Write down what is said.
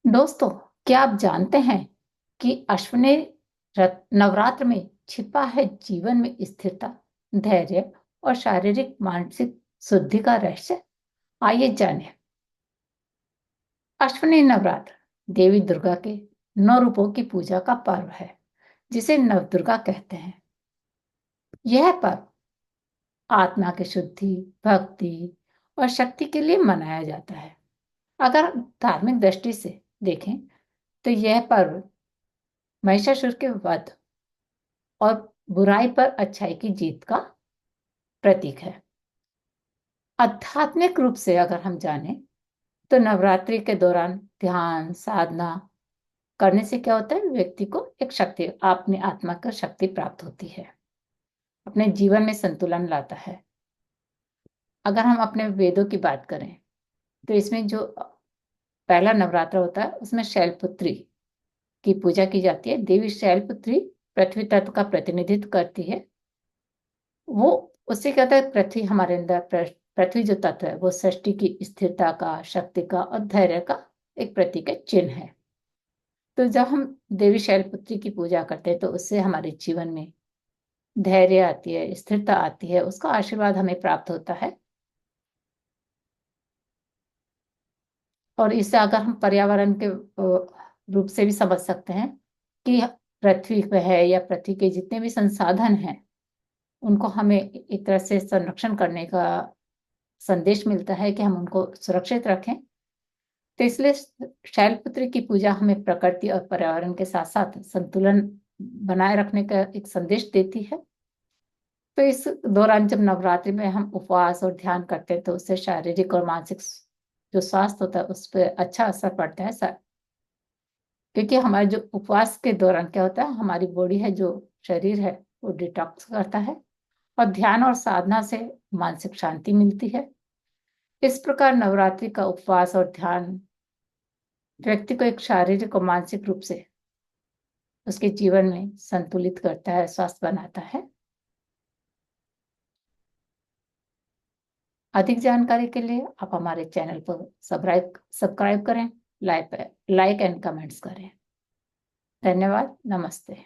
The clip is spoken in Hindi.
दोस्तों, क्या आप जानते हैं कि अश्विनी नवरात्र में छिपा है जीवन में स्थिरता, धैर्य और शारीरिक मानसिक शुद्धि का रहस्य? आइए जानें। अश्विनी नवरात्र देवी दुर्गा के 9 रूपों की पूजा का पर्व है, जिसे नवदुर्गा कहते हैं। यह पर्व आत्मा की शुद्धि, भक्ति और शक्ति के लिए मनाया जाता है। अगर धार्मिक दृष्टि से देखें तो यह पर्व महिषासुर के वध और बुराई पर अच्छाई की जीत का प्रतीक है। आध्यात्मिक रूप से अगर हम जानें तो नवरात्रि के दौरान ध्यान साधना करने से क्या होता है, व्यक्ति को एक शक्ति, अपनी आत्मा का शक्ति प्राप्त होती है, अपने जीवन में संतुलन लाता है। अगर हम अपने वेदों की बात करें तो इसमें जो पहला नवरात्र होता है उसमें शैलपुत्री की पूजा की जाती है। देवी शैलपुत्री पृथ्वी तत्व का प्रतिनिधित्व करती है। वो उससे क्या होता है, पृथ्वी हमारे अंदर, पृथ्वी जो तत्व है वो सृष्टि की स्थिरता का, शक्ति का और धैर्य का एक प्रतीक है, चिन्ह है। तो जब हम देवी शैलपुत्री की पूजा करते हैं तो उससे हमारे जीवन में धैर्य आती है, स्थिरता आती है, उसका आशीर्वाद हमें प्राप्त होता है। और इससे अगर हम पर्यावरण के रूप से भी समझ सकते हैं कि पृथ्वी पे है या पृथ्वी के जितने भी संसाधन हैं उनको हमें एक तरह से संरक्षण करने का संदेश मिलता है कि हम उनको सुरक्षित रखें। तो इसलिए शैलपुत्री की पूजा हमें प्रकृति और पर्यावरण के साथ साथ संतुलन बनाए रखने का एक संदेश देती है। तो इस दौरान जब नवरात्रि में हम उपवास और ध्यान करते हैं तो उससे शारीरिक और मानसिक जो स्वास्थ्य होता है उस पर अच्छा असर पड़ता है सर। क्योंकि हमारे जो उपवास के दौरान क्या होता है, हमारी बॉडी है, जो शरीर है, वो डिटॉक्स करता है और ध्यान और साधना से मानसिक शांति मिलती है। इस प्रकार नवरात्रि का उपवास और ध्यान व्यक्ति को एक शारीरिक और मानसिक रूप से उसके जीवन में संतुलित करता है, स्वस्थ बनाता है। अधिक जानकारी के लिए आप हमारे चैनल को सब्सक्राइब करें, लाइक एंड कमेंट्स करें। धन्यवाद। नमस्ते।